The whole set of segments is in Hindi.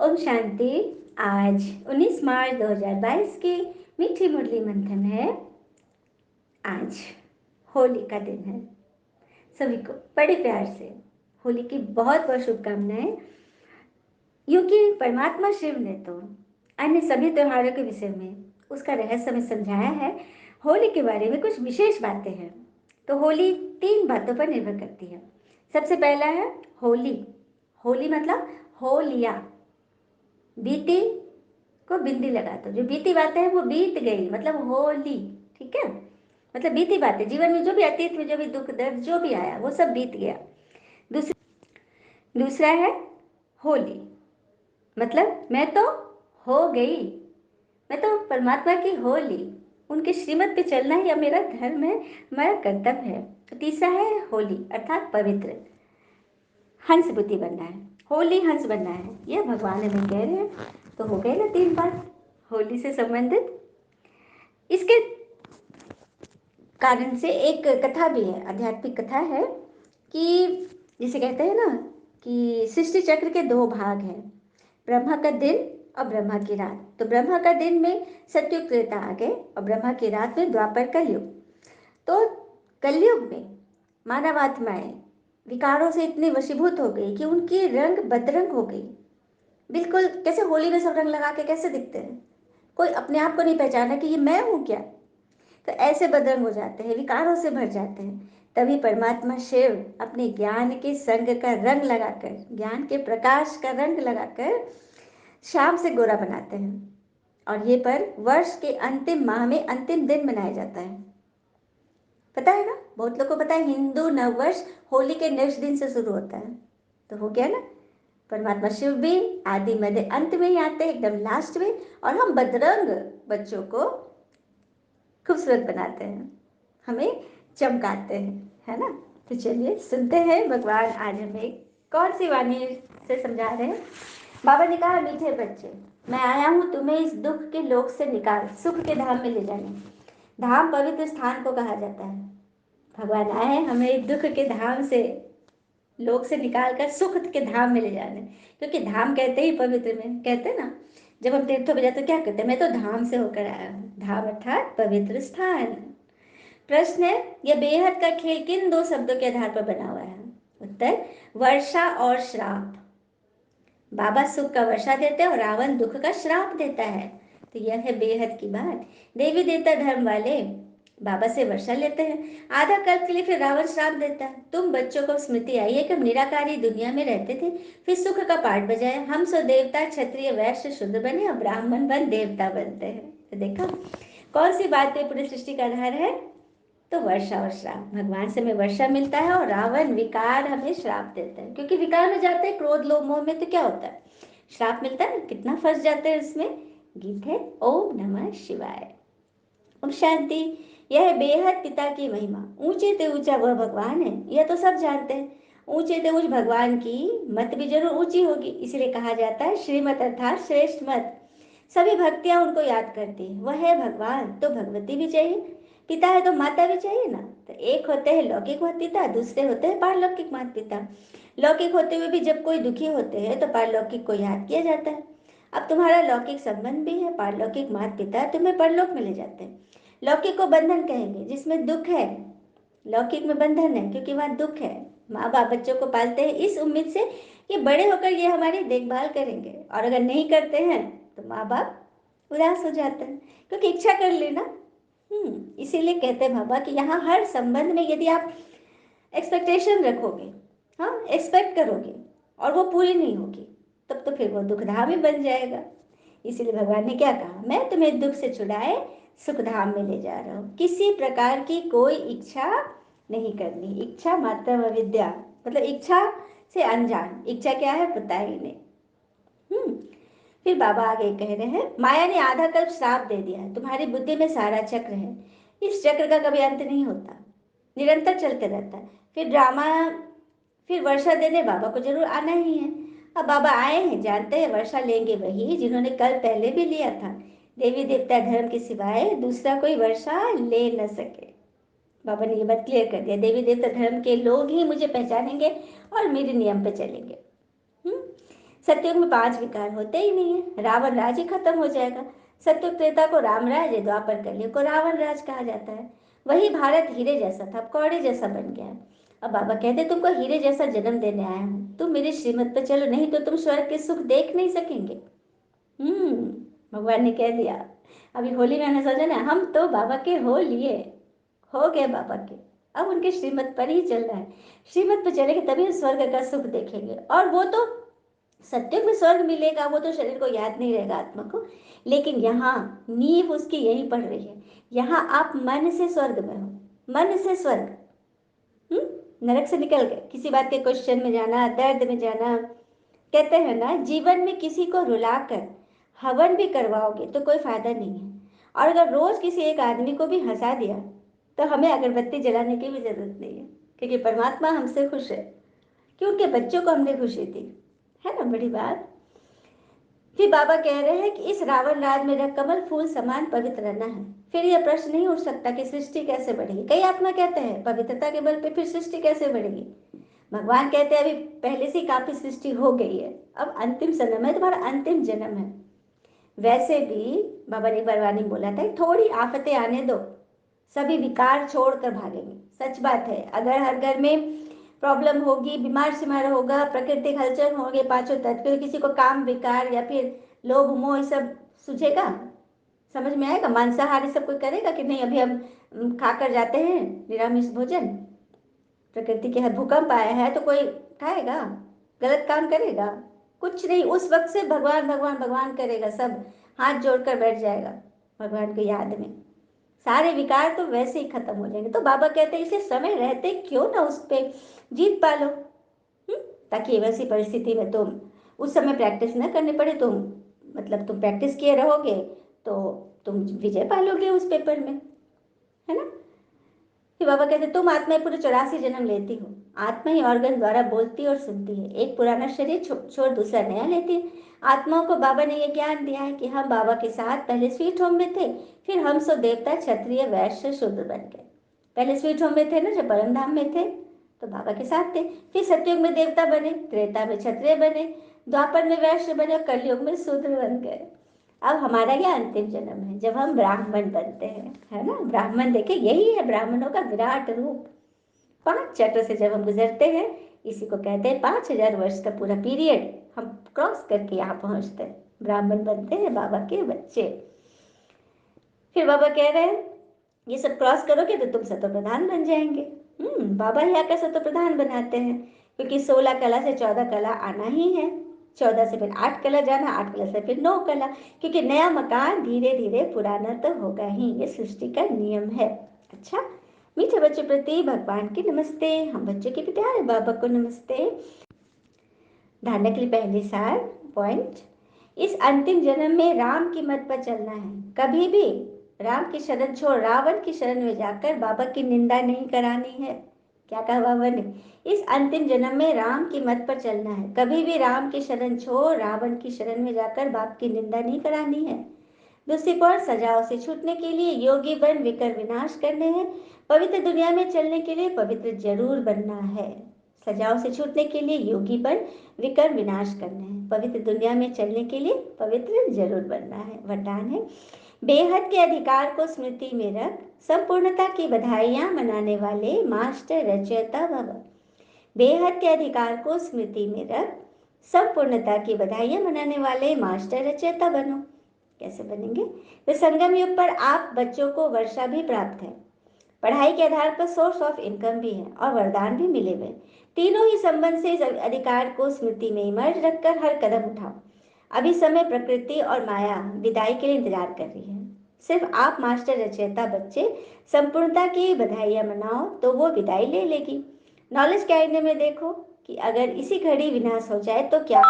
ओम शांति। आज 19 मार्च 2022 की मीठी मुरली मंथन है। आज होली का दिन है। सभी को बड़े प्यार से होली की बहुत बहुत शुभकामनाएं। यूं कि परमात्मा शिव ने तो अन्य सभी त्योहारों के विषय में उसका रहस्य में समझाया है, होली के बारे में कुछ विशेष बातें हैं। तो होली 3 बातों पर निर्भर करती है। सबसे पहला है होली। होली मतलब होलिया। बीती को बिंदी लगा दो, जो बीती बातें हैं वो बीत गई, मतलब होली। ठीक है, मतलब बीती बातें, जीवन में जो भी अतीत में जो भी दुख दर्द जो भी आया वो सब बीत गया। दूसरा है होली, मतलब मैं तो हो गई, मैं तो परमात्मा की हो ली, उनके श्रीमत पे चलना ही अब मेरा धर्म है, मेरा कर्तव्य है। तो तीसरा है होली अर्थात पवित्र, हंस बुद्धि बनना है, होली हंस बनना है, यह भगवान हमें कह रहे हैं। तो हो गए ना 3 बात होली से संबंधित। इसके कारण से एक कथा भी है, आध्यात्मिक कथा है कि जिसे कहते हैं ना कि सृष्टि चक्र के 2 भाग हैं, ब्रह्मा का दिन और ब्रह्मा की रात। तो ब्रह्मा का दिन में सत्युग त्रेता आ गए और ब्रह्मा की रात में द्वापर कलयुग। तो कलयुग में मानव आत्माएं विकारों से इतनी वशीभूत हो गई कि उनकी रंग बदरंग हो गई। बिल्कुल कैसे होली में सब रंग लगा के कैसे दिखते हैं, कोई अपने आप को नहीं पहचाना कि ये मैं हूँ क्या। तो ऐसे बदरंग हो जाते हैं, विकारों से भर जाते हैं। तभी परमात्मा शिव अपने ज्ञान के संग का रंग लगाकर, ज्ञान के प्रकाश का रंग लगाकर शाम से गोरा बनाते हैं। और ये पर वर्ष के अंतिम माह में अंतिम दिन मनाया जाता है। पता है ना, बहुत लोग को पता है हिंदू नववर्ष होली के नेक्स्ट दिन से शुरू होता है। तो हो गया ना, परमात्मा शिव भी आदि मध्य अंत में ही आते हैं, एकदम लास्ट में, और हम बदरंग बच्चों को खूबसूरत बनाते हैं, हमें चमकाते हैं, है ना। तो चलिए सुनते हैं भगवान आज हमें कौन सी वाणी से समझा रहे हैं। बाबा ने कहा, मीठे बच्चे, मैं आया हूँ तुम्हें इस दुख के लोक से निकाल सुख के धाम में ले जाने। धाम पवित्र स्थान को कहा जाता है। भगवान आए हैं हमें दुख के धाम से, लोक से निकाल कर सुख के धाम में ले जाने। क्योंकि धाम कहते ही पवित्र में, कहते हैं ना, जब हम तीर्थों पर जाते तो क्या कहते हैं, मैं तो धाम से होकर आया हूँ। धाम अर्थात पवित्र स्थान। प्रश्न है, यह बेहद का खेल किन 2 शब्दों के आधार पर बना हुआ है। उत्तर, वर्षा और श्राप। बाबा सुख का वर्षा देते हैं और रावण दुख का श्राप देता है। तो यह है बेहद की बात। देवी देवता धर्म वाले बाबा से वर्षा लेते हैं, आधा कल्प के लिए फिर रावण श्राप देता है। तुम बच्चों को स्मृति आई है कि हम निराकारी दुनिया में रहते थे, फिर सुख का पाठ बजाया, हम सो देवता क्षत्रिय वैश्य शूद्र बने, अब ब्राह्मण बन देवता बनते हैं। तो देखा कौन सी बात पे पूरी सृष्टि का आधार है। तो वर्षा और श्राप, भगवान से हमें वर्षा मिलता है और रावण विकार हमें श्राप देता है। क्योंकि विकार में जाते हैं क्रोध लोभ मोह में, तो क्या होता है, श्राप मिलता है ना, कितना फंस जाते हैं उसमें। गीत है ओम नमः शिवाय। ओम शांति। यह है बेहद पिता की महिमा, ऊंचे ते ऊंचा वह भगवान है, यह तो सब जानते हैं। ऊंचे ते ऊंच भगवान की मत भी जरूर ऊंची होगी, इसलिए कहा जाता है श्रीमत अर्थात श्रेष्ठ मत। सभी भक्तियां उनको याद करती है, वह है भगवान तो भगवती भी चाहिए, पिता है तो माता भी चाहिए ना। तो एक होते हैं लौकिक माता पिता, दूसरे होते हैं पारलौकिक माता पिता। लौकिक होते हुए भी जब कोई दुखी होते हैं तो पारलौकिक को याद किया जाता है। अब तुम्हारा लौकिक संबंध भी है, पारलौकिक माता पिता तुम्हें परलोक में ले जाते हैं। लौकिक को बंधन कहेंगे जिसमें दुख है, लौकिक में बंधन है क्योंकि वहाँ दुख है। माँ बाप बच्चों को पालते हैं इस उम्मीद से कि बड़े होकर ये हमारी देखभाल करेंगे, और अगर नहीं करते हैं तो माँ बाप उदास हो जाते हैं, क्योंकि इच्छा कर लेना। इसीलिए कहते हैं बाबा कि यहाँ हर संबंध में यदि आप एक्सपेक्टेशन रखोगे, हाँ एक्सपेक्ट करोगे, और वो पूरी नहीं होगी, तब तो फिर वो दुखधाम ही बन जाएगा। इसीलिए भगवान ने क्या कहा, मैं तुम्हें दुख से छुड़ाए सुखधाम में ले जा रहा हूँ। किसी प्रकार की कोई इच्छा नहीं करनी, इच्छा मात्र विद्या, मतलब इच्छा से अनजान, इच्छा क्या है पता ही नहीं। फिर बाबा आगे कह रहे हैं, माया ने आधा कल्प श्राप दे दिया है, तुम्हारी बुद्धि में सारा चक्र है, इस चक्र का कभी अंत नहीं होता, निरंतर चलते रहता है। फिर ड्रामा, फिर वर्षा देने बाबा को जरूर आना ही है। अब बाबा आए हैं, जानते हैं वर्षा लेंगे वही जिन्होंने कल पहले भी लिया था। देवी देवता धर्म के सिवाय दूसरा कोई वर्षा ले न सके। बाबा ने ये बात क्लियर कर दिया, देवी देवता धर्म के लोग ही मुझे पहचानेंगे और मेरे नियम पे चलेंगे। सतयुग में 5 विकार होते ही नहीं है, रावण राज ही खत्म हो जाएगा। सतयुग त्रेता को राम राज, द्वापर कलयुग को रावण राज कहा जाता है। वही भारत हीरे जैसा था, अब कौड़े जैसा बन गया है। अब बाबा कहते तुमको हीरे जैसा जन्म देने आया हूँ, तुम मेरी श्रीमत पर चलो, नहीं तो तुम स्वर्ग के सुख देख नहीं सकेंगे। हम्म भगवान ने कह दिया। अभी होली में हमने सोचा ना, हम तो बाबा के हो लिए, हो गए बाबा के, अब उनके श्रीमत पर ही चलना है। श्रीमत पर चलेंगे तभी हम स्वर्ग का सुख देखेंगे, और वो तो सत्युग में स्वर्ग मिलेगा, वो तो शरीर को याद नहीं रहेगा, आत्मा को। लेकिन यहाँ नींव उसकी यही पड़ रही है। यहाँ आप मन से स्वर्ग में हो, मन से स्वर्ग। नरक से निकल गए, किसी बात के क्वेश्चन में जाना, दर्द में जाना। कहते हैं ना, जीवन में किसी को रुलाकर हवन भी करवाओगे तो कोई फायदा नहीं है, और अगर रोज किसी एक आदमी को भी हंसा दिया तो हमें अगरबत्ती जलाने की भी जरूरत नहीं है, क्योंकि परमात्मा हमसे खुश है कि उनके बच्चों को हमने खुशी दी, है ना, बड़ी बात। फिर बाबा कह रहे हैं कि इस रावण राज में कमल फूल समान पवित्र रहना है। फिर यह प्रश्न नहीं उठ सकता कि सृष्टि कैसे बढ़ेगी। कई आत्मा कहते हैं पवित्रता के बल पे फिर सृष्टि कैसे बढ़ेगी। भगवान कहते हैं अभी पहले से काफी सृष्टि हो गई है, अब अंतिम जन्म है, तुम्हारा अंतिम जन्म है। वैसे भी बाबा ने बरवानी बोला था, थोड़ी आफतें आने दो, सभी विकार छोड़कर भागेंगे। सच बात है, अगर हर घर में प्रॉब्लम होगी, बीमार सिमार होगा, प्राकृतिक हलचल होंगे, पांचों तत्व, किसी को काम विकार या फिर लोभ मोह सब सूझेगा, समझ में आएगा। मांसाहारी सब कोई करेगा कि नहीं, अभी हम खाकर जाते हैं निरामिष भोजन, प्रकृति के हाथ भूकंप आया है तो कोई खाएगा, गलत काम करेगा, कुछ नहीं। उस वक्त से भगवान भगवान भगवान करेगा, सब हाथ जोड़कर बैठ जाएगा भगवान की याद में, सारे विकार तो वैसे ही खत्म हो जाएंगे। तो बाबा कहते हैं इसे समय रहते क्यों ना उस पर जीत पालो, ताकि वैसी परिस्थिति में तुम उस समय प्रैक्टिस न करनी पड़े, तुम मतलब तुम प्रैक्टिस किए रहोगे तो तुम विजय पालोगे उस पेपर में, है ना। कि बाबा कहते तुम आत्मा पूरे 84 जन्म लेती हो, आत्मा ही ऑर्गन द्वारा बोलती और सुनती है, एक पुराना शरीर छोड़ दूसरा नया लेती है। आत्माओं को बाबा ने यह ज्ञान दिया है कि हम बाबा के साथ पहले स्वीट होम में थे, फिर हम सो देवता क्षत्रिय वैश्य शूद्र बन गए। पहले स्वीट होम में थे ना, जब परम धाम में थे तो बाबा के साथ थे, फिर सतयुग में देवता बने, त्रेता में क्षत्रिय बने, द्वापर में वैश्य बने, कलयुग में शूद्र बन गए। अब हमारा यह अंतिम जन्म है जब हम ब्राह्मण बनते हैं, है ना। ब्राह्मण देखे, यही है ब्राह्मणों का विराट रूप। 5 चक्र से जब हम गुजरते हैं, इसी को कहते हैं 5000 वर्ष का पूरा पीरियड हम क्रॉस करके यहाँ पहुंचते हैं, ब्राह्मण बनते हैं बाबा के बच्चे। फिर बाबा कह रहे हैं ये सब क्रॉस करोगे तो तुम सतो प्रधान बन जाएंगे। बाबा ही आकर सतो प्रधान बनाते हैं, क्योंकि 16 कला से 14 कला आना ही है, 14 से फिर 8 कला जाना, 8 कला से फिर 9 कला, क्योंकि नया मकान धीरे धीरे पुराना तो होगा ही, ये सृष्टि का नियम है। अच्छा, मीठे बच्चों प्रति भगवान की नमस्ते, हम बच्चों के भी प्यारे बाबा को नमस्ते। धारणा के लिए पहले सार पॉइंट, इस अंतिम जन्म में राम की मत पर चलना है, कभी भी राम की शरण छोड़ रावण की शरण में जाकर बाबा की निंदा नहीं करानी है। क्या कहा बाबा ने, इस अंतिम जन्म में राम की मत पर चलना है, कभी भी राम की शरण छोड़ रावण की शरण में जाकर बाप की निंदा नहीं करानी है। दूसरी पॉइंट, सजाओं से छूटने के लिए योगी बन विकर विनाश करने हैं, पवित्र दुनिया में चलने के लिए पवित्र जरूर बनना है। सजाओं से छूटने के लिए योगी बन विकर विनाश करने हैं, पवित्र दुनिया में चलने के लिए पवित्र जरूर बनना है। वरदान है, बेहद के अधिकार को स्मृति में रख, संपूर्णता की बधाइयां मनाने वाले मास्टर रचयिता भव। बेहद के अधिकार को स्मृति में रख, संपूर्णता की बधाइयां मनाने वाले मास्टर रचयिता बनो। कैसे बनेंगे, तो संगम युग पर आप बच्चों को वर्षा भी प्राप्त है, पढ़ाई के आधार पर सोर्स ऑफ इनकम भी है और वरदान भी मिले हुए। तीनों ही संबंध से इस अधिकार को स्मृति में इमर्ज रखकर हर कदम उठाओ। अभी समय प्रकृति और माया विदाई के लिए इंतजार कर रही है, सिर्फ आप मास्टर रचयिता बच्चे संपूर्णता की बधाइयां मनाओ तो वो विदाई ले लेगी। नॉलेज के आईने में देखो कि अगर इसी घड़ी विनाश हो जाए तो क्या।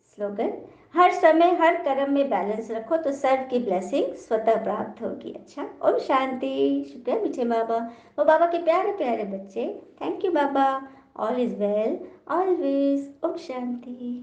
स्लोगन, हर समय हर कर्म में बैलेंस रखो तो सर्व की ब्लेसिंग स्वतः प्राप्त होगी। अच्छा, ओम शांति। शुक्रिया मीठे बाबा, वो बाबा के प्यारे प्यारे बच्चे। थैंक यू बाबा, ऑल इज वेल ऑलवेज। ओम शांति।